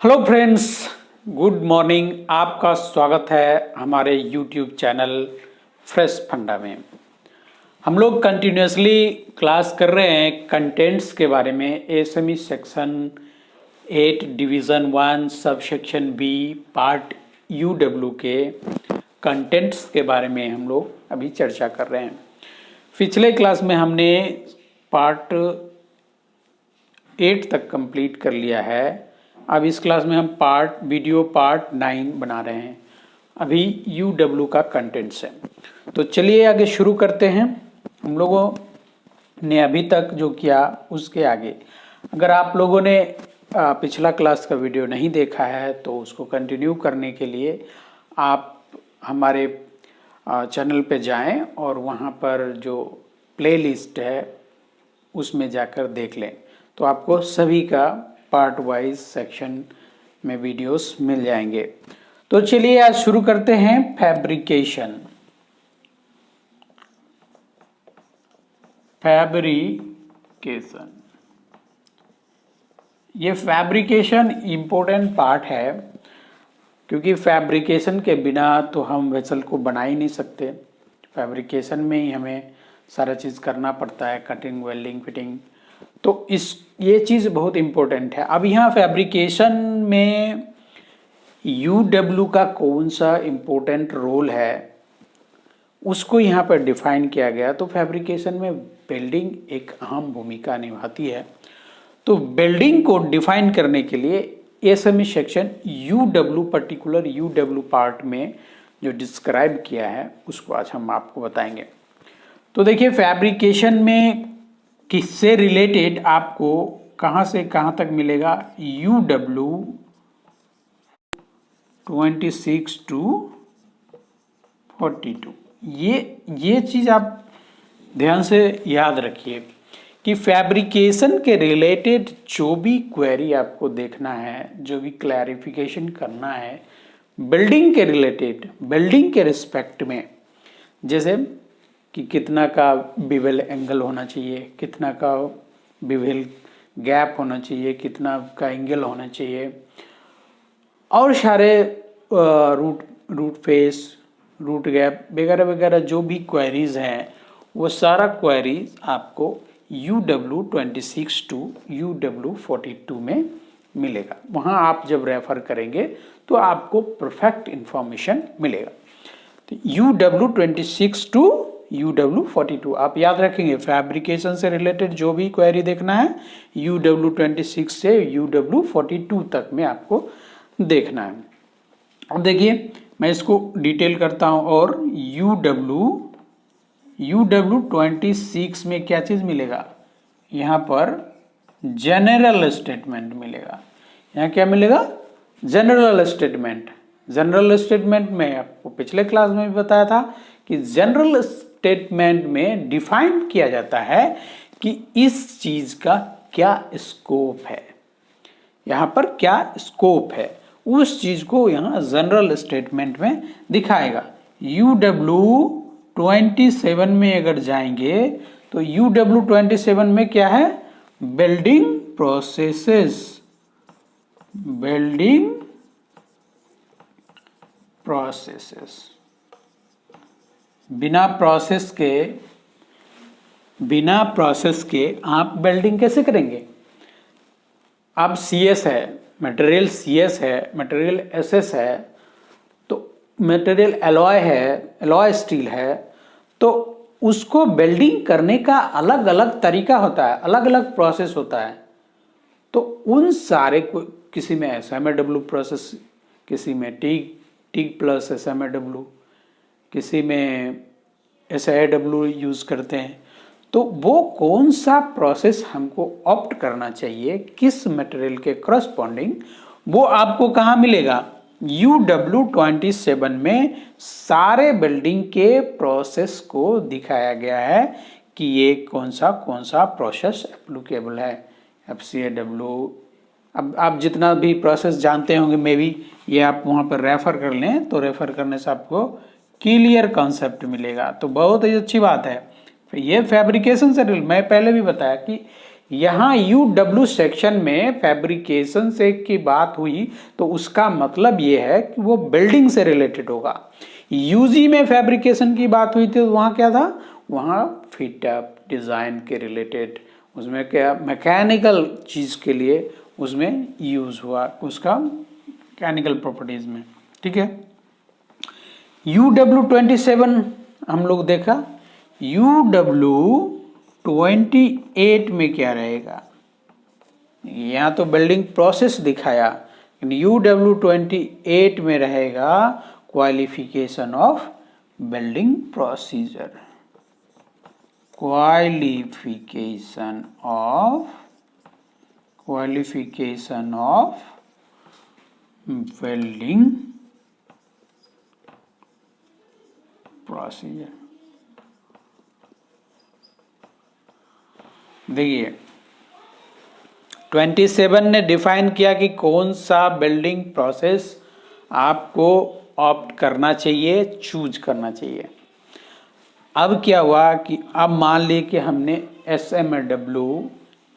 Hello friends, good morning. आपका स्वागत है हमारे यूट्यूब चैनल फ्रेश फंडा में। हम लोग कंटिन्यूसली क्लास कर रहे हैं कंटेंट्स के बारे में। SME section 8 division 1 sub section B part UW के कंटेंट्स के बारे में हम लोग अभी चर्चा कर रहे हैं। पिछले क्लास में हमने पार्ट 8 तक कंप्लीट कर लिया है। अब इस क्लास में हम वीडियो पार्ट 9 बना रहे हैं। अभी यूडब्ल्यू का कंटेंट्स है, तो चलिए आगे शुरू करते हैं। हम लोगों ने अभी तक जो किया उसके आगे, अगर आप लोगों ने पिछला क्लास का वीडियो नहीं देखा है तो उसको कंटिन्यू करने के लिए आप हमारे चैनल पे जाएं और वहाँ पर जो प्लेलिस्ट है उसमें जाकर देख लें, तो आपको सभी का पार्ट वाइज सेक्शन में वीडियोस मिल जाएंगे। तो चलिए आज शुरू करते हैं फैब्रिकेशन। ये फैब्रिकेशन इम्पोर्टेंट पार्ट है, क्योंकि फैब्रिकेशन के बिना तो हम वेसल को बना ही नहीं सकते। फैब्रिकेशन में ही हमें सारा चीज़ करना पड़ता है, कटिंग, वेल्डिंग, फिटिंग। तो ये चीज़ बहुत इम्पोर्टेंट है। अब यहाँ फैब्रिकेशन में यूडब्ल्यू का कौन सा इम्पोर्टेंट रोल है उसको यहाँ पर डिफाइन किया गया। तो फैब्रिकेशन में वेल्डिंग एक अहम भूमिका निभाती है। तो वेल्डिंग को डिफाइन करने के लिए SME section UW particular UW part में जो डिस्क्राइब किया है उसको आज हम आपको बताएंगे। तो देखिए, फैब्रिकेशन में किससे रिलेटेड आपको कहाँ से कहाँ तक मिलेगा, यूडब्ल्यू 26 to 42। ये चीज़ आप ध्यान से याद रखिए कि फैब्रिकेशन के रिलेटेड जो भी क्वेरी आपको देखना है, जो भी क्लैरिफिकेशन करना है बिल्डिंग के रिलेटेड, बिल्डिंग के रिस्पेक्ट में, जैसे कि कितना का बिवेल एंगल होना चाहिए, कितना का बिवेल गैप होना चाहिए, कितना का एंगल होना चाहिए, और सारे रूट फेस, रूट गैप वगैरह वगैरह जो भी क्वेरीज हैं, वो सारा क्वेरीज आपको यूडब्ल्यू 26 to यूडब्ल्यू 42 में मिलेगा। वहाँ आप जब रेफर करेंगे तो आपको परफेक्ट इंफॉर्मेशन मिलेगा। तो यूडब्ल्यू 26 to यूडब्ल्यू 42 आप याद रखेंगे। फैब्रिकेशन से रिलेटेड जो भी क्वेरी देखना है यूडब्ल्यू 26 से यूडब्ल्यू 42 तक में आपको देखना है। अब देखिए, मैं इसको डिटेल करता हूं। और यूडब्ल्यू 26 में क्या चीज मिलेगा, यहाँ पर जनरल स्टेटमेंट मिलेगा। यहाँ क्या मिलेगा, जनरल स्टेटमेंट। जनरल स्टेटमेंट में आपको पिछले क्लास में भी बताया था कि जनरल स्टेटमेंट में डिफाइन किया जाता है कि इस चीज का क्या स्कोप है, यहाँ पर क्या स्कोप है, उस चीज को यहाँ जनरल स्टेटमेंट में दिखाएगा। यूडब्ल्यू 27 में अगर जाएंगे तो यूडब्ल्यू 27 में क्या है, बिल्डिंग प्रोसेसेस। बिल्डिंग प्रोसेसेस, बिना प्रोसेस के आप वेल्डिंग कैसे करेंगे। अब सीएस है, मटेरियल सीएस है, मटेरियल एसएस है, तो मटेरियल एलॉय है, एलॉय स्टील है, तो उसको वेल्डिंग करने का अलग अलग तरीका होता है, अलग अलग प्रोसेस होता है। तो उन सारे को, किसी में एसएमएडब्ल्यू प्रोसेस, किसी में टीग प्लस एसएमएडब्ल्यू, किसी में एसआईडब्ल्यू यूज़ करते हैं। तो वो कौन सा प्रोसेस हमको ऑप्ट करना चाहिए, किस मटेरियल के करस्पॉन्डिंग, वो आपको कहाँ मिलेगा, यूडब्ल्यू 27 में सारे बिल्डिंग के प्रोसेस को दिखाया गया है कि ये कौन सा प्रोसेस एप्लीकेबल है। एफसीएडब्ल्यू, अब आप जितना भी प्रोसेस जानते होंगे, मे बी ये आप वहाँ पर रेफर कर लें, तो रेफर करने से आपको क्लियर कॉन्सेप्ट मिलेगा। तो बहुत ही अच्छी बात है। ये फैब्रिकेशन से मैं पहले भी बताया कि यहाँ UW सेक्शन में फैब्रिकेशन से की बात हुई तो उसका मतलब ये है कि वो बिल्डिंग से रिलेटेड होगा। UG में फैब्रिकेशन की बात हुई थी तो वहाँ क्या था, वहाँ फिट अप डिज़ाइन के रिलेटेड, उसमें क्या मैकेनिकल चीज़ के लिए उसमें यूज़ हुआ, उसका मैकेनिकल प्रॉपर्टीज़ में। ठीक है, UW27 हम लोग देखा, UW28 में क्या रहेगा, यहाँ तो बिल्डिंग प्रोसेस दिखाया, UW28 में रहेगा qualification of building procedure, qualification of building procedure. देखिए 27 ने डिफाइन किया कि कौन सा बिल्डिंग प्रोसेस आपको ऑप्ट करना चाहिए, चूज करना चाहिए। अब क्या हुआ कि अब मान ली कि हमने SMW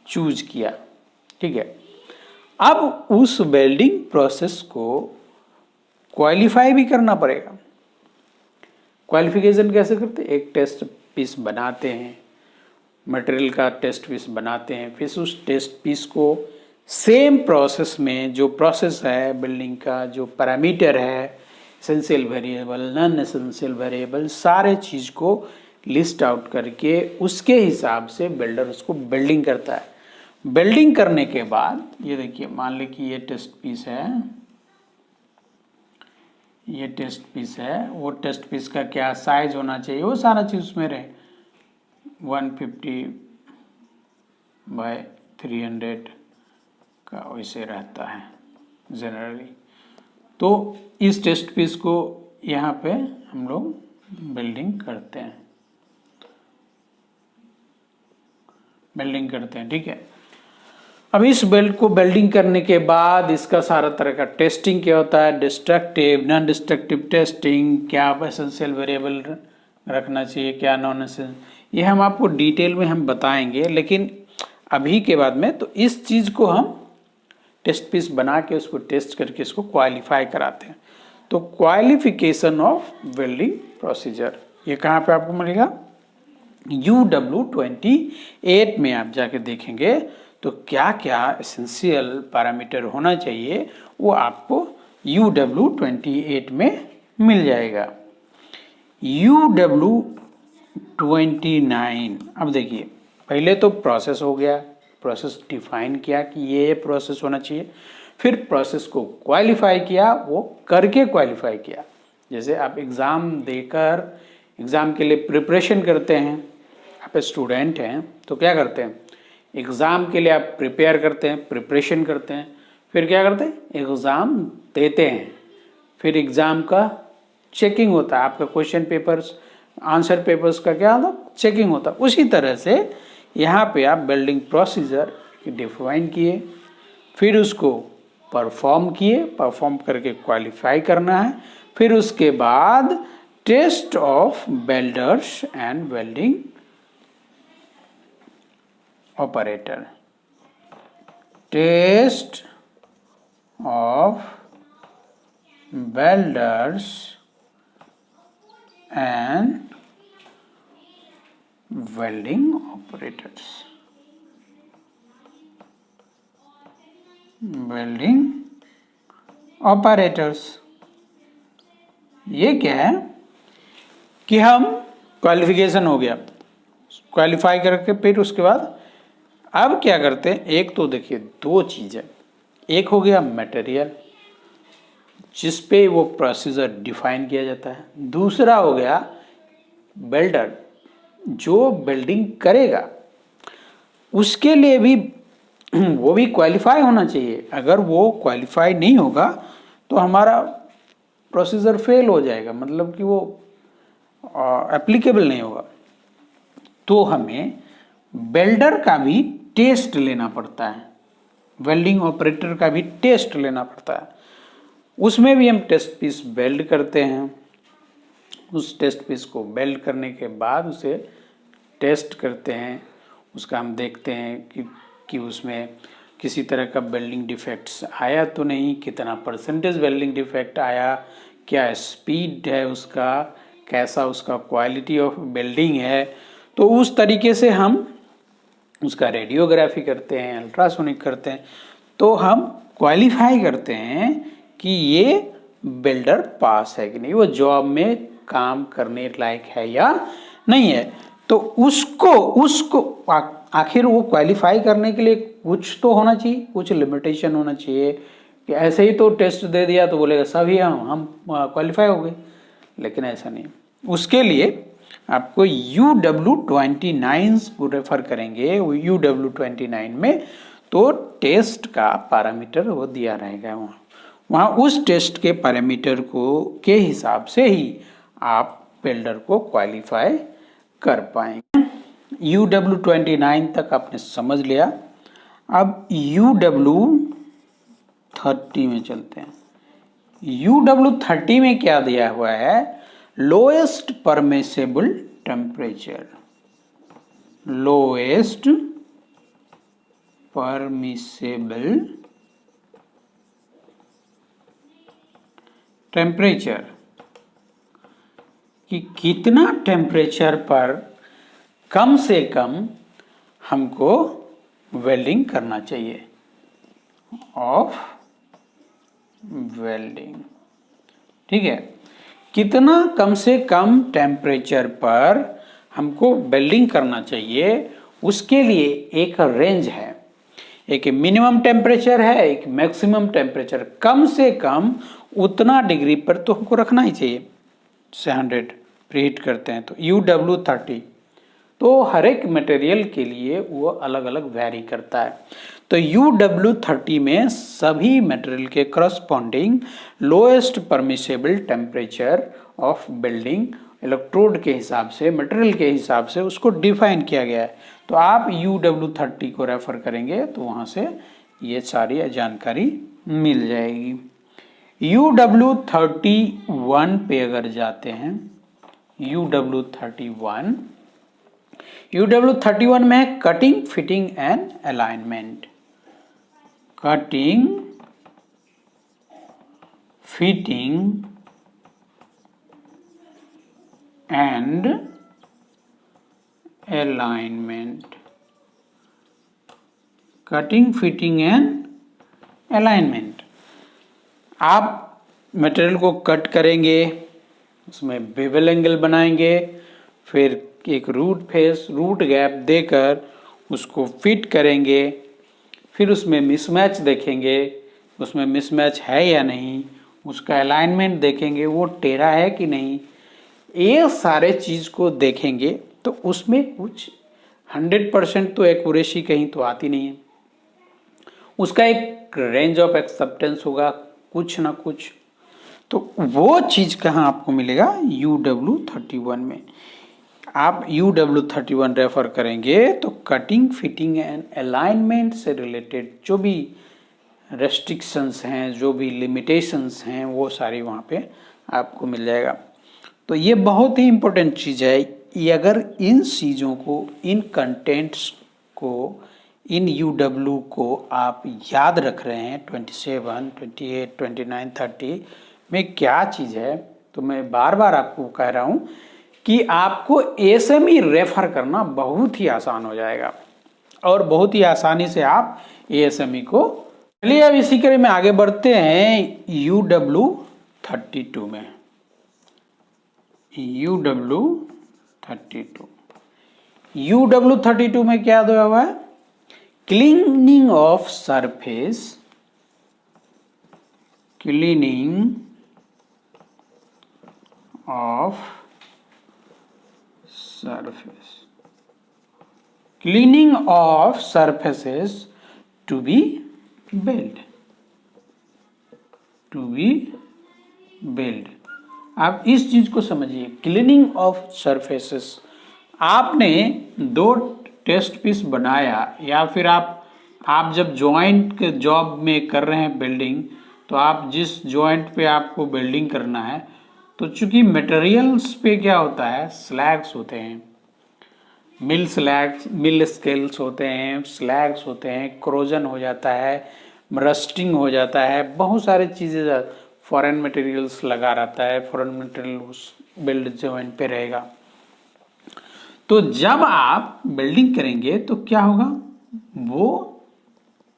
चूज किया, ठीक है, अब उस बिल्डिंग प्रोसेस को क्वालिफाई भी करना पड़ेगा। क्वालिफिकेशन कैसे करते हैं, एक टेस्ट पीस बनाते हैं, मटेरियल का टेस्ट पीस बनाते हैं, फिर उस टेस्ट पीस को सेम प्रोसेस में जो प्रोसेस है बिल्डिंग का, जो पैरामीटर है, essential variable, non essential variable, सारे चीज़ को लिस्ट आउट करके उसके हिसाब से बिल्डर उसको बिल्डिंग करता है। बिल्डिंग करने के बाद ये देखिए, मान ली कि ये टेस्ट पीस है, ये टेस्ट पीस है, वो टेस्ट पीस का क्या साइज होना चाहिए, वो सारा चीज़ उसमें रहे, 150 बाय 300 का वैसे रहता है जनरली। तो इस टेस्ट पीस को यहाँ पे हम लोग बिल्डिंग करते हैं, ठीक है। अब इस बेल्ट को बिल्डिंग करने के बाद इसका सारा तरह का टेस्टिंग क्या होता है, डिस्ट्रक्टिव, नॉन डिस्ट्रक्टिव टेस्टिंग, क्या एसेंशियल वेरिएबल रखना चाहिए, क्या नॉन एसेंशियल, ये हम आपको डिटेल में हम बताएंगे। लेकिन अभी के बाद में तो इस चीज़ को हम टेस्ट पीस बना के उसको टेस्ट करके इसको क्वालिफाई कराते हैं। तो क्वालिफिकेशन ऑफ बिल्डिंग प्रोसीजर ये कहाँ पे आपको मिलेगा, UW28 में आप जाके देखेंगे तो क्या क्या एसेंशियल पैरामीटर होना चाहिए वो आपको UW28 में मिल जाएगा। UW29, अब देखिए पहले तो प्रोसेस हो गया, प्रोसेस डिफाइन किया कि ये प्रोसेस होना चाहिए, फिर प्रोसेस को क्वालिफाई किया, वो करके क्वालिफाई किया। जैसे आप एग्ज़ाम देकर एग्ज़ाम के लिए प्रिपरेशन करते हैं, आप स्टूडेंट हैं तो क्या करते हैं, एग्ज़ाम के लिए आप प्रिपेयर करते हैं, प्रिपरेशन करते हैं, फिर क्या करते हैं, एग्ज़ाम देते हैं, फिर एग्ज़ाम का चेकिंग होता है, आपका क्वेश्चन पेपर्स, आंसर पेपर्स का क्या होता है, चेकिंग होता है। उसी तरह से यहाँ पे आप बिल्डिंग प्रोसीजर डिफाइन किए, फिर उसको परफॉर्म किए, परफॉर्म करके क्वालिफाई करना है, फिर उसके बाद test of builders and building operator, test of builders and welding operators, welding operators. ये क्या है कि हम क्वालिफिकेशन हो गया, क्वालिफाई करके फिर उसके बाद अब क्या करते हैं, एक तो देखिए दो चीज़ें, एक हो गया मटेरियल जिस पे वो प्रोसीजर डिफाइन किया जाता है, दूसरा हो गया बिल्डर जो बिल्डिंग करेगा, उसके लिए भी वो भी क्वालिफाई होना चाहिए। अगर वो क्वालिफाई नहीं होगा तो हमारा प्रोसीजर फेल हो जाएगा, मतलब कि वो एप्लीकेबल नहीं होगा। तो हमें बिल्डर का भी टेस्ट लेना पड़ता है, वेल्डिंग ऑपरेटर का भी टेस्ट लेना पड़ता है, उसमें भी हम टेस्ट पीस वेल्ड करते हैं। उस टेस्ट पीस को वेल्ड करने के बाद उसे टेस्ट करते हैं, उसका हम देखते हैं कि कि उसमें किसी तरह का वेल्डिंग डिफेक्ट्स आया तो नहीं, कितना परसेंटेज वेल्डिंग डिफेक्ट आया, क्या स्पीड है उसका, कैसा उसका क्वालिटी ऑफ वेल्डिंग है। तो उस तरीके से हम उसका रेडियोग्राफी करते हैं, अल्ट्रासोनिक करते हैं, तो हम क्वालिफाई करते हैं कि ये बिल्डर पास है कि नहीं, वो जॉब में काम करने लायक है या नहीं है। तो उसको आखिर वो क्वालिफाई करने के लिए कुछ तो होना चाहिए, कुछ लिमिटेशन होना चाहिए कि ऐसे ही तो टेस्ट दे दिया तो बोलेगा सभी हम क्वालिफाई हो गए, लेकिन ऐसा नहीं। उसके लिए आपको UW29 को रेफर करेंगे। UW29 में तो टेस्ट का पैरामीटर वो दिया रहेगा, वहाँ उस टेस्ट के पैरामीटर के हिसाब से ही आप बिल्डर को क्वालिफाई कर पाएंगे। UW29 तक आपने समझ लिया। अब UW30 में चलते हैं। UW30 में क्या दिया हुआ है? Lowest permissible temperature, lowest permissible temperature, कि कितना टेम्परेचर पर कम से कम हमको वेल्डिंग करना चाहिए, ऑफ वेल्डिंग। ठीक है, कितना कम से कम टेम्परेचर पर हमको वेल्डिंग करना चाहिए, उसके लिए एक रेंज है, एक मिनिमम टेम्परेचर है, एक मैक्सिमम टेम्परेचर। कम से कम उतना डिग्री पर तो हमको रखना ही चाहिए। 100 प्रीहीट करते हैं तो UW30, तो हर एक मटेरियल के लिए वो अलग अलग वैरी करता है। तो UW30 में सभी मटेरियल के corresponding lowest permissible temperature of building electrode के हिसाब से, मटेरियल के हिसाब से उसको डिफाइन किया गया है। तो आप UW30 को रेफर करेंगे तो वहाँ से ये सारी जानकारी मिल जाएगी। UW31 पे अगर जाते हैं, UW31 में है cutting, fitting and alignment. Cutting, fitting and alignment. Cutting, fitting and alignment. आप मटेरियल को कट करेंगे, उसमें बेवल एंगल बनाएंगे, फिर एक रूट फेस, रूट गैप देकर उसको फिट करेंगे, फिर उसमें मिसमैच देखेंगे, उसमें मिसमैच है या नहीं, उसका अलाइनमेंट देखेंगे, वो टेढ़ा है कि नहीं, ये सारे चीज़ को देखेंगे। तो उसमें कुछ 100% तो एक्यूरेसी कहीं तो आती नहीं है, उसका एक रेंज ऑफ एक्सेप्टेंस होगा कुछ ना कुछ। तो वो चीज़ कहाँ आपको मिलेगा? UW31 में। आप UW31 रेफर करेंगे तो कटिंग, फिटिंग एंड अलाइनमेंट से रिलेटेड जो भी रेस्ट्रिक्शंस हैं, जो भी लिमिटेशंस हैं, वो सारी वहाँ पे आपको मिल जाएगा। तो ये बहुत ही इम्पोर्टेंट चीज़ है। ये अगर इन चीज़ों को, इन कंटेंट्स को, इन UW को आप याद रख रहे हैं 27, 28, 29, 30 में क्या चीज़ है, तो मैं बार बार आपको कह रहा हूँ कि आपको ASME रेफर करना बहुत ही आसान हो जाएगा और बहुत ही आसानी से आप ASME को। चलिए अब इसी क्रम में आगे बढ़ते हैं UW32 में। UW32 में क्या दिया हुआ है? Cleaning of surface, cleaning of surface, cleaning of surfaces to be built, to be built। आप इस चीज को समझिए, क्लीनिंग ऑफ सरफेसेस। आपने 2 टेस्ट पीस बनाया, या फिर आप जब जॉइंट के जॉब में कर रहे हैं बिल्डिंग, तो आप जिस जॉइंट पे आपको बिल्डिंग करना है, तो चूंकि मटेरियल्स पे क्या होता है, स्लैग्स होते हैं, मिल स्केल्स होते हैं, स्लैग्स होते हैं, क्रोजन हो जाता है, रस्टिंग हो जाता है, बहुत सारी चीज़ें फॉरेन मटेरियल्स लगा रहता है, फॉरेन मटेरियल उस बिल्ड जॉइंट पे रहेगा। तो जब आप बिल्डिंग करेंगे तो क्या होगा, वो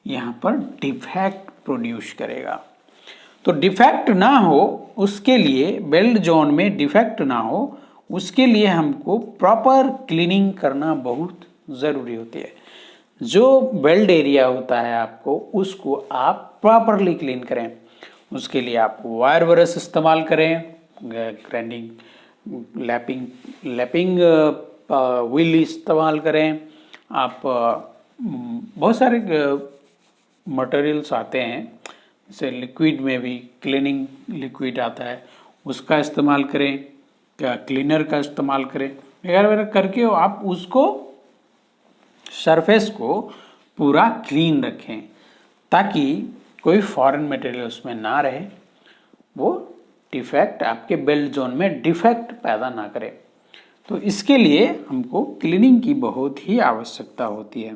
यहाँ पर डिफेक्ट प्रोड्यूस करेगा। तो डिफेक्ट ना हो उसके लिए, बेल्ट जोन में डिफेक्ट ना हो उसके लिए हमको प्रॉपर क्लीनिंग करना बहुत ज़रूरी होती है। जो बेल्ट एरिया होता है आपको, उसको आप प्रॉपरली क्लीन करें। उसके लिए आप वायर ब्रश इस्तेमाल करें, ग्राइंडिंग लैपिंग व्हील इस्तेमाल करें। आप बहुत सारे मटेरियल्स आते हैं, जैसे लिक्विड में भी क्लीनिंग लिक्विड आता है, उसका इस्तेमाल करें, क्या क्लीनर का इस्तेमाल करें वगैरह वगैरह करके आप उसको सरफेस को पूरा क्लीन रखें, ताकि कोई फॉरेन मटेरियल उसमें ना रहे, वो डिफेक्ट आपके बेल्ट जोन में डिफेक्ट पैदा ना करे। तो इसके लिए हमको क्लीनिंग की बहुत ही आवश्यकता होती है।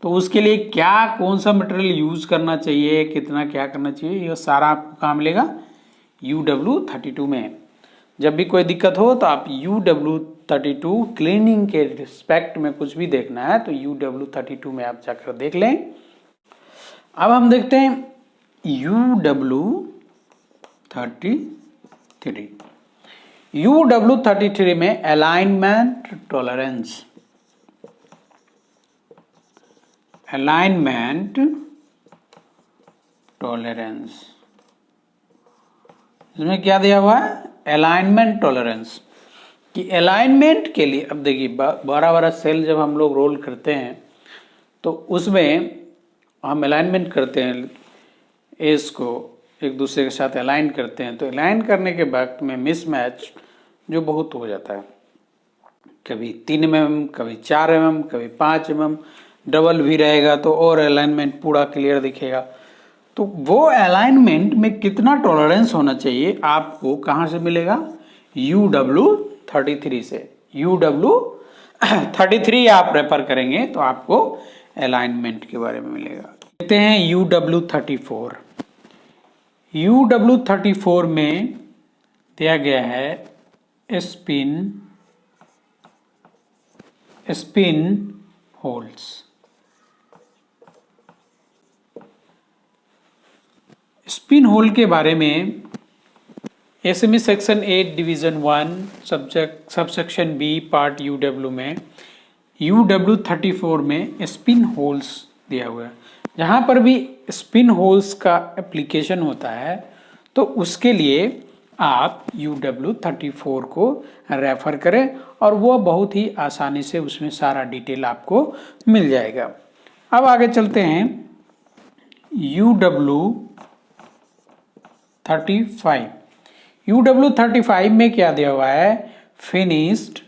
तो उसके लिए क्या, कौन सा मटेरियल यूज करना चाहिए, कितना क्या करना चाहिए, यह सारा आपको काम मिलेगा UW32 में। जब भी कोई दिक्कत हो तो आप UW32 क्लीनिंग के रिस्पेक्ट में कुछ भी देखना है तो UW32 में आप जाकर देख लें। अब हम देखते हैं UW33। UW33 में अलाइनमेंट टॉलरेंस, अलाइनमेंट टॉलरेंस, इसमें क्या दिया हुआ है, अलाइनमेंट टॉलरेंस। कि अलाइनमेंट के लिए, अब देखिए बड़ा बड़ा सेल जब हम लोग रोल करते हैं तो उसमें हम अलाइनमेंट करते हैं, एज को एक दूसरे के साथ अलाइन करते हैं। तो अलाइन करने के वक्त में मिसमैच जो बहुत हो जाता है, कभी 3 mm, कभी 4 mm, कभी 5 mm, डबल भी रहेगा तो और अलाइनमेंट पूरा क्लियर दिखेगा। तो वो अलाइनमेंट में कितना टॉलरेंस होना चाहिए आपको कहाँ से मिलेगा, UW33 से। UW33 आप रेफर करेंगे तो आपको अलाइनमेंट के बारे में मिलेगा। देखते हैं UW34। UW34 में दिया गया है स्पिन होल्स। स्पिन होल के बारे में SME section 8 division 1 subsection B part UW में UW34 में स्पिन होल्स दिया हुआ है। जहाँ पर भी स्पिन होल्स का एप्लीकेशन होता है तो उसके लिए आप UW34 को रेफर करें और वो बहुत ही आसानी से उसमें सारा डिटेल आपको मिल जाएगा। अब आगे चलते हैं UW35। UW35 में क्या दिया हुआ है, finished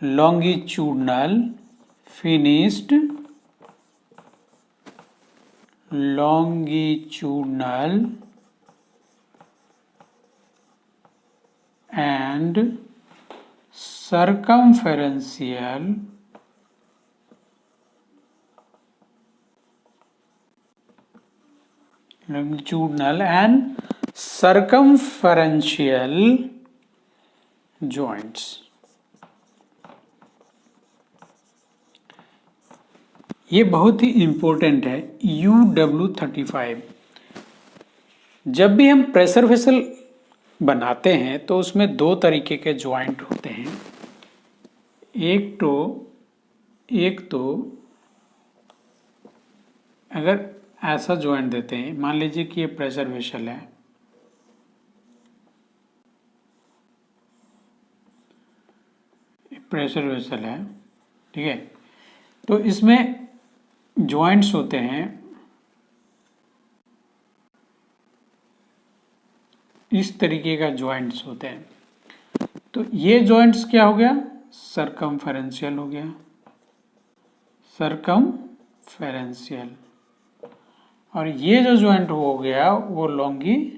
longitudinal and circumferential joints। ये बहुत ही इंपॉर्टेंट है UW35। जब भी हम प्रेशर वेसल बनाते हैं तो उसमें 2 तरीके के ज्वाइंट होते हैं। एक तो अगर ऐसा ज्वाइंट देते हैं, मान लीजिए कि ये प्रेशर वेसल है, ठीक है, तो इसमें ज्वाइंट्स होते हैं इस तरीके का, ज्वाइंट्स होते हैं। तो ये ज्वाइंट्स क्या हो गया, सरकमफेरेंशियल हो गया, सरकमफेरेंशियल। और ये जो ज्वाइंट हो गया वो लॉन्गिट्यूडनल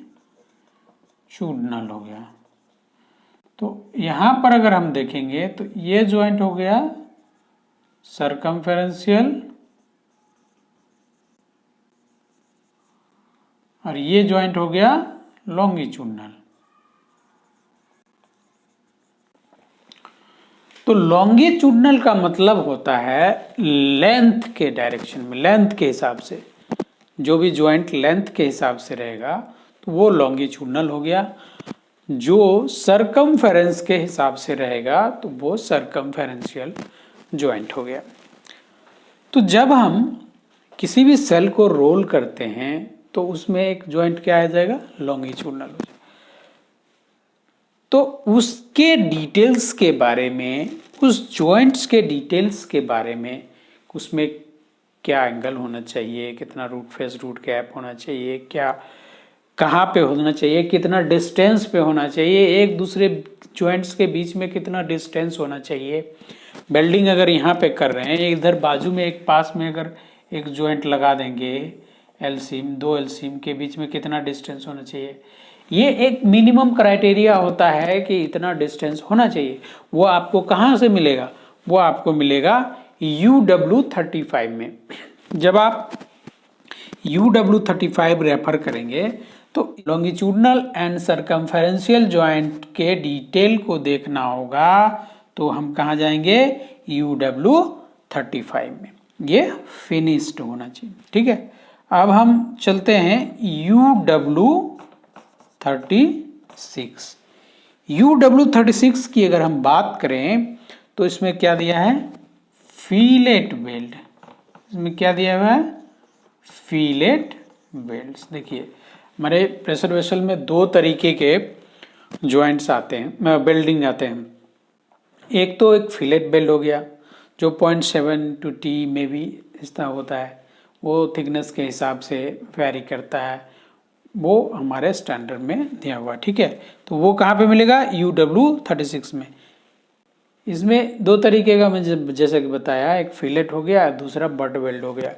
हो गया। तो यहाँ पर अगर हम देखेंगे तो ये ज्वाइंट हो गया सर्कमफेरेंशियल और ये ज्वाइंट हो गया लॉन्गिट्यूडनल। तो लॉन्गिट्यूडनल का मतलब होता है लेंथ के डायरेक्शन में, लेंथ के हिसाब से, जो भी ज्वाइंट लेंथ के हिसाब से रहेगा तो वो लॉन्गिट्यूडनल हो गया। जो सर्कमफेरेंस के हिसाब से रहेगा तो वो सर्कमफेरेंशियल ज्वाइंट हो गया। तो जब हम किसी भी सेल को रोल करते हैं तो उसमें एक ज्वाइंट क्या आ जाएगा, लॉन्गिट्यूडनल हो जाएगा। तो उसके डिटेल्स के बारे में, उस ज्वाइंट्स के डिटेल्स के बारे में, उसमें क्या एंगल होना चाहिए, कितना रूट फेस रूट गैप होना चाहिए, क्या कहाँ पे होना चाहिए, कितना डिस्टेंस पे होना चाहिए, एक दूसरे ज्वाइंट्स के बीच में कितना डिस्टेंस होना चाहिए। वेल्डिंग अगर यहाँ पे कर रहे हैं, इधर बाजू में एक पास में अगर एक ज्वाइंट लगा देंगे एलसीम, दो एलसीम के बीच में कितना डिस्टेंस होना चाहिए, ये एक मिनिमम क्राइटेरिया होता है कि इतना डिस्टेंस होना चाहिए। वो आपको कहाँ से मिलेगा, वो आपको मिलेगा UW35 में। जब आप UW35 रेफर करेंगे तो लॉन्गिट्यूडनल एंड सर्कमफेरेंशियल ज्वाइंट के डिटेल को देखना होगा, तो हम कहाँ जाएंगे, UW35 में। ये फिनिश्ड होना चाहिए, ठीक है। अब हम चलते हैं UW36। UW36 की अगर हम बात करें तो इसमें क्या दिया है, फिलेट वेल्ड। इसमें क्या दिया हुआ है, फिलेट वेल्ड्स। देखिए हमारे प्रेशर वेसल में दो तरीके के ज्वाइंट्स आते हैं, वेल्डिंग आते हैं। एक तो एक फिलेट वेल्ड हो गया जो 0.7 to T में भी इस तरह होता है, वो थिकनेस के हिसाब से वेरी करता है, वो हमारे स्टैंडर्ड में दिया हुआ, ठीक है। तो वो कहाँ पे मिलेगा, UW36 में। इसमें दो तरीके का मैंने जैसे कि बताया, एक फिलेट हो गया, दूसरा बट वेल्ड हो गया।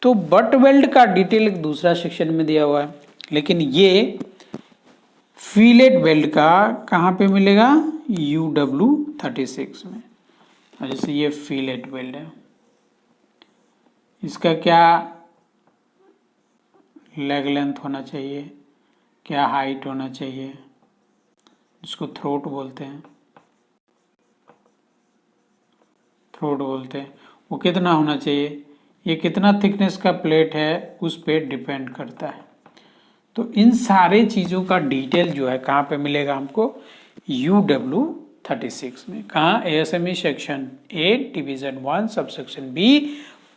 तो बट वेल्ड का डिटेल एक दूसरा सेक्शन में दिया हुआ है, लेकिन ये फिलेट वेल्ड का कहाँ पे मिलेगा, UW36 में। जैसे ये फिलेट वेल्ड है, इसका क्या लेग लेंथ होना चाहिए, क्या हाइट होना चाहिए, जिसको थ्रोट बोलते हैं, थ्रोट बोलते हैं, वो कितना होना चाहिए, ये कितना थिकनेस का प्लेट है, उस पे डिपेंड करता है। तो इन सारे चीज़ों का डिटेल जो है कहाँ पे मिलेगा हमको, UW36 में। कहाँ, ASME section 8 division 1 subsection B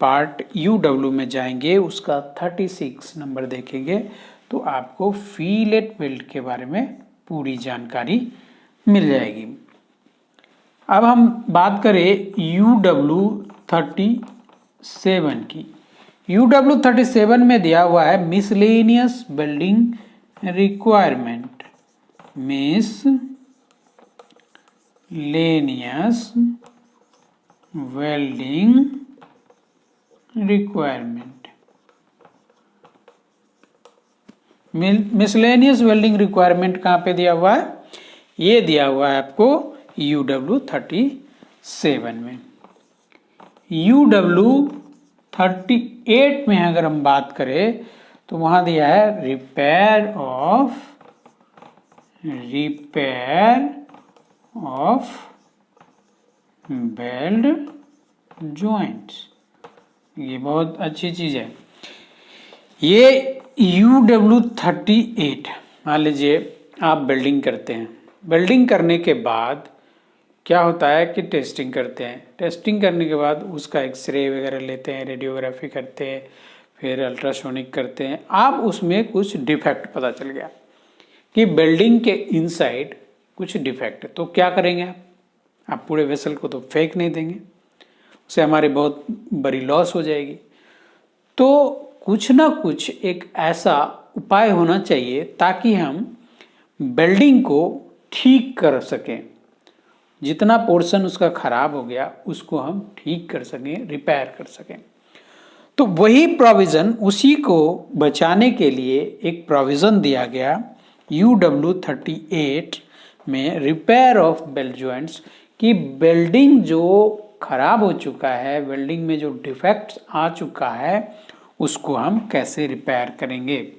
part UW में जाएंगे, उसका 36 नंबर देखेंगे तो आपको फिलेट वेल्ड के बारे में पूरी जानकारी मिल जाएगी। अब हम बात करें UW37 की। UW37 में दिया हुआ है miscellaneous welding requirement, miscellaneous welding requirement. Miscellaneous welding requirement कहाँ पे दिया हुआ है, ये दिया हुआ है आपको UW37 में। UW38 में अगर हम बात करें तो वहां दिया है रिपेयर ऑफ वेल्ड जॉइंट्स। ये बहुत अच्छी चीज है। ये UW38, मान लीजिए आप वेल्डिंग करते हैं, वेल्डिंग करने के बाद क्या होता है कि टेस्टिंग करते हैं, टेस्टिंग करने के बाद उसका एक्सरे वगैरह लेते हैं, रेडियोग्राफी करते हैं, फिर अल्ट्रासोनिक करते हैं। आप उसमें कुछ डिफेक्ट पता चल गया कि वेल्डिंग के इनसाइड कुछ डिफेक्ट है, तो क्या करेंगे आप पूरे वेसल को तो फेंक नहीं देंगे, उससे हमारी बहुत बड़ी लॉस हो जाएगी। तो कुछ ना कुछ एक ऐसा उपाय होना चाहिए ताकि हम वेल्डिंग को ठीक कर सकें, जितना पोर्शन उसका खराब हो गया उसको हम ठीक कर सकें, रिपेयर कर सकें। तो वही प्रोविज़न, उसी को बचाने के लिए एक प्रोविज़न दिया गया UW38 में रिपेयर ऑफ बेल्ट जॉइंट्स, कि वेल्डिंग जो खराब हो चुका है, वेल्डिंग में जो डिफेक्ट आ चुका है उसको हम कैसे रिपेयर करेंगे।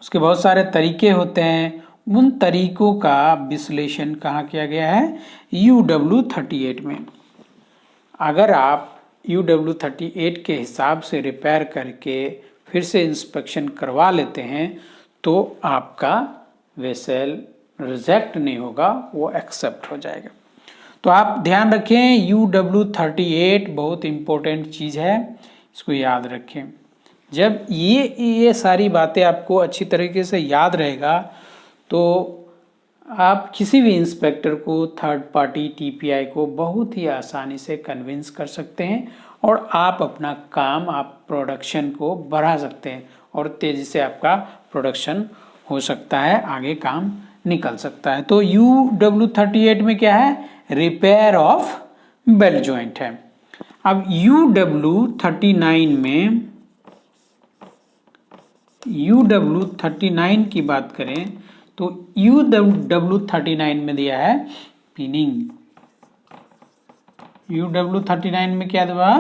उसके बहुत सारे तरीके होते हैं, उन तरीकों का विश्लेषण कहाँ किया गया है, UW38 में। अगर आप UW38 के हिसाब से रिपेयर करके फिर से इंस्पेक्शन करवा लेते हैं तो आपका वेसल रिजेक्ट नहीं होगा, वो एक्सेप्ट हो जाएगा। तो आप ध्यान रखें, UW38 बहुत इम्पोर्टेंट चीज़ है, इसको याद रखें। जब ये सारी बातें आपको अच्छी तरीके से याद रहेगा तो आप किसी भी इंस्पेक्टर को, थर्ड पार्टी TPI को बहुत ही आसानी से कन्विंस कर सकते हैं और आप अपना काम, आप प्रोडक्शन को बढ़ा सकते हैं और तेज़ी से आपका प्रोडक्शन हो सकता है, आगे काम निकल सकता है। तो UW38 में क्या है, रिपेयर ऑफ बेल्ट जॉइंट है। अब UW39 की बात करें तो UW39 में दिया है पिनिंग। UW39 में क्या दिया,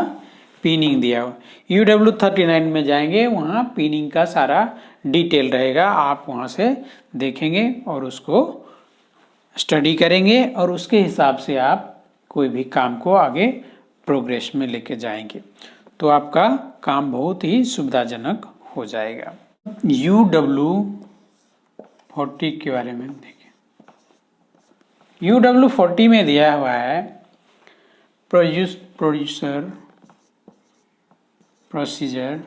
पिनिंग दिया हुआ। UW39 में जाएंगे, वहाँ पिनिंग का सारा डिटेल रहेगा, आप वहाँ से देखेंगे और उसको स्टडी करेंगे और उसके हिसाब से आप कोई भी काम को आगे प्रोग्रेस में लेके जाएंगे तो आपका काम बहुत ही सुविधाजनक हो जाएगा। UW40 के बारे में देखें। UW40 में दिया हुआ है producer procedure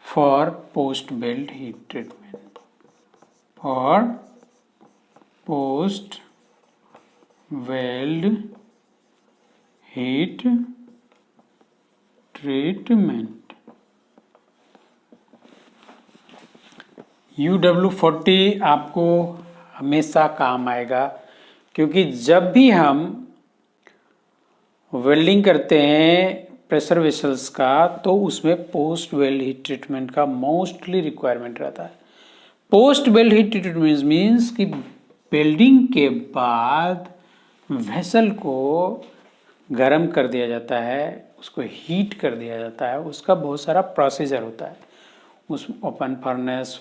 for post weld heat treatment, for post weld heat treatment. UW40 आपको हमेशा काम आएगा, क्योंकि जब भी हम वेल्डिंग करते हैं प्रेशर वेसल्स का तो उसमें पोस्ट वेल्ड हीट ट्रीटमेंट का मोस्टली रिक्वायरमेंट रहता है। Post weld heat treatment means कि वेल्डिंग के बाद वेसल को गर्म कर दिया जाता है, उसको हीट कर दिया जाता है, उसका बहुत सारा प्रोसीजर होता है, उस ओपन फर्नेस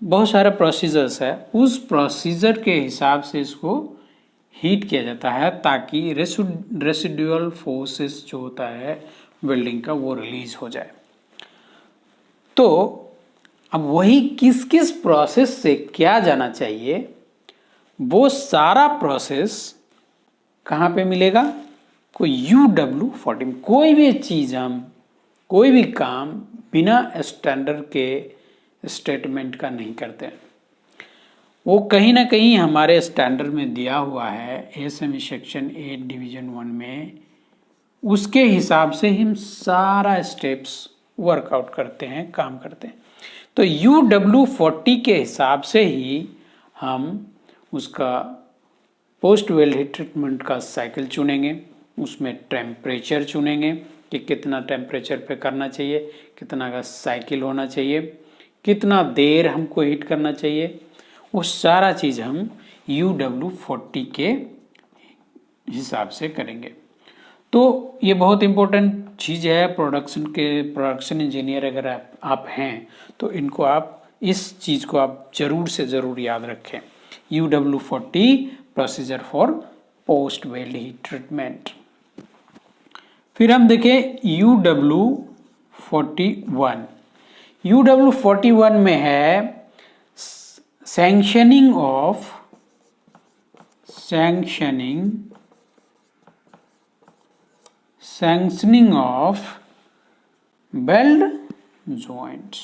बहुत सारे प्रोसीजर्स है, उस प्रोसीजर के हिसाब से इसको हीट किया जाता है ताकि रेसिडुअल फोर्सेस जो होता है वेल्डिंग का वो रिलीज हो जाए। तो अब वही किस किस प्रोसेस से क्या जाना चाहिए, वो सारा प्रोसेस कहाँ पे मिलेगा, कोई UW40 में। कोई भी चीज़ हम, कोई भी काम बिना स्टैंडर्ड के स्टेटमेंट का नहीं करते हैं, वो कहीं ना कहीं हमारे स्टैंडर्ड में दिया हुआ है ASME सेक्शन 8 डिवीजन 1 में, उसके हिसाब से हम सारा स्टेप्स वर्कआउट करते हैं, काम करते हैं। तो UW40 के हिसाब से ही हम उसका पोस्ट वेल्ड हीट ट्रीटमेंट का साइकिल चुनेंगे, उसमें टेम्परेचर चुनेंगे कि कितना टेम्परेचर पे करना चाहिए, कितना का साइकिल होना चाहिए, कितना देर हमको हीट करना चाहिए, वो सारा चीज़ हम UW40 के हिसाब से करेंगे। तो ये बहुत इम्पोर्टेंट चीज़ है प्रोडक्शन इंजीनियर अगर आप हैं तो इनको आप इस चीज़ को आप ज़रूर से ज़रूर याद रखें। UW40 procedure for post weld heat treatment. फिर हम देखें UW41। UW41 में है सैंक्शनिंग ऑफ वेल्ड जॉइंट्स।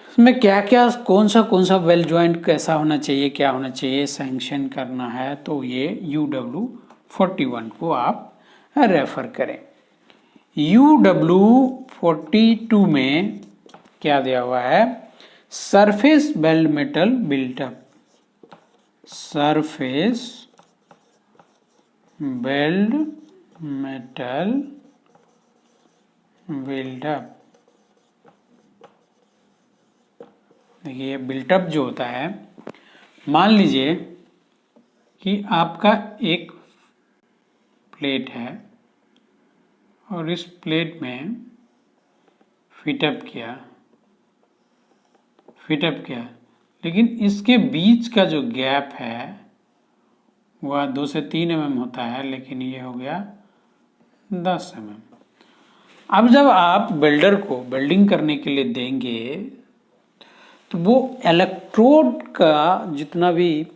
इसमें क्या क्या, कौन सा वेल्ड जॉइंट कैसा होना चाहिए, क्या होना चाहिए, सैंक्शन करना है, तो ये UW41 को आप रेफर करें। UW42 में क्या दिया हुआ है, surface weld metal built up, surface weld metal build up. देखिए बिल्टअप जो होता है, मान लीजिए कि आपका एक प्लेट है और इस प्लेट में फिटअप किया, लेकिन इसके बीच का जो गैप है वह 2 से 3 mm होता है, लेकिन ये हो गया 10 mm। अब जब आप बिल्डर को वेल्डिंग करने के लिए देंगे तो वो इलेक्ट्रोड का जितना भी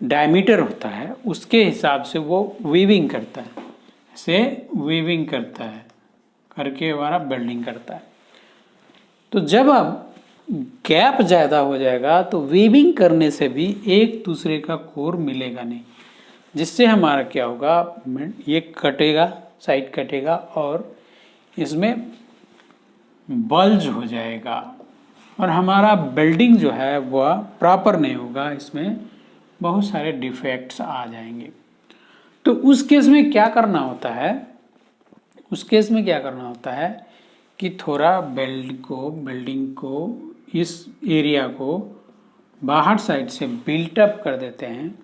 डायमीटर होता है उसके हिसाब से वो वीविंग करता है, वीविंग करता है करके हमारा वेल्डिंग करता है। तो जब अब गैप ज़्यादा हो जाएगा तो वीविंग करने से भी एक दूसरे का कोर मिलेगा नहीं, जिससे हमारा क्या होगा, ये कटेगा, साइड कटेगा और इसमें बल्ज हो जाएगा और हमारा वेल्डिंग जो है वह प्रॉपर नहीं होगा, इसमें बहुत सारे डिफेक्ट्स आ जाएंगे। तो उस केस में क्या करना होता है, कि थोड़ा वेल्डिंग को इस एरिया को बाहर साइड से बिल्टअप कर देते हैं,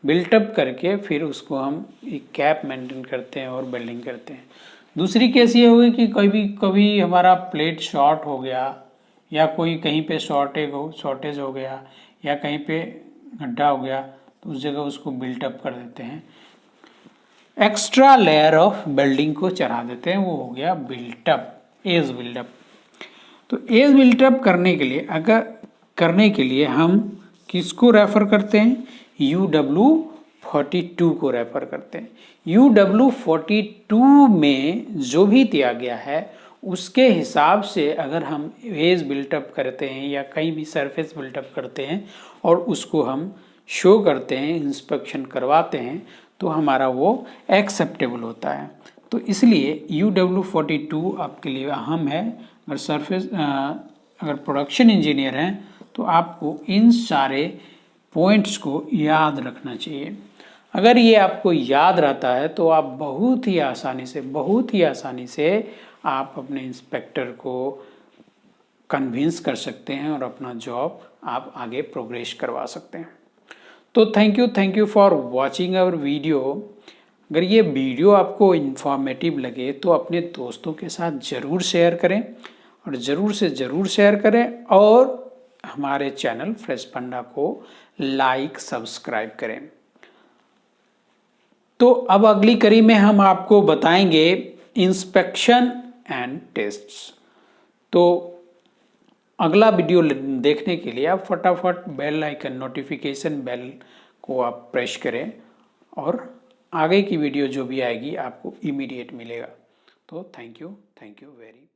बिल्टअप करके फिर उसको हम एक कैप मेंटेन करते हैं और वेल्डिंग करते हैं। दूसरी केस ये होगी कि कभी हमारा प्लेट शॉर्ट हो गया या कोई कहीं पे शॉर्टेज हो गया या कहीं पे गड्ढा हो गया तो उस जगह उसको बिल्टअप कर देते हैं, एक्स्ट्रा लेयर ऑफ वेल्डिंग को चढ़ा देते हैं, वो हो गया बिल्टअप, एज बिल्टअप। तो एज बिल्टअप करने के लिए हम किसको रेफर करते हैं, UW42 को रेफर करते हैं। UW42 में जो भी दिया गया है उसके हिसाब से अगर हम एज बिल्टअप करते हैं या कहीं भी सरफेस बिल्टअप करते हैं और उसको हम शो करते हैं, इंस्पेक्शन करवाते हैं, तो हमारा वो एक्सेप्टेबल होता है। तो इसलिए UW42 आपके लिए अहम है। अगर प्रोडक्शन इंजीनियर हैं तो आपको इन सारे पॉइंट्स को याद रखना चाहिए। अगर ये आपको याद रहता है तो आप बहुत ही आसानी से आप अपने इंस्पेक्टर को कन्विंस कर सकते हैं और अपना जॉब आप आगे प्रोग्रेस करवा सकते हैं। तो thank you for watching our video. अगर ये वीडियो आपको इन्फॉर्मेटिव लगे तो अपने दोस्तों के साथ ज़रूर शेयर करें और ज़रूर शेयर करें और हमारे चैनल फ्रेश फंडा को लाइक सब्सक्राइब करें। तो अब अगली कड़ी में हम आपको बताएंगे इंस्पेक्शन एंड टेस्ट्स। तो अगला वीडियो देखने के लिए आप फटाफट बेल आइकन, नोटिफिकेशन बेल को आप प्रेस करें और आगे की वीडियो जो भी आएगी आपको इमीडिएट मिलेगा। तो थैंक यू वेरी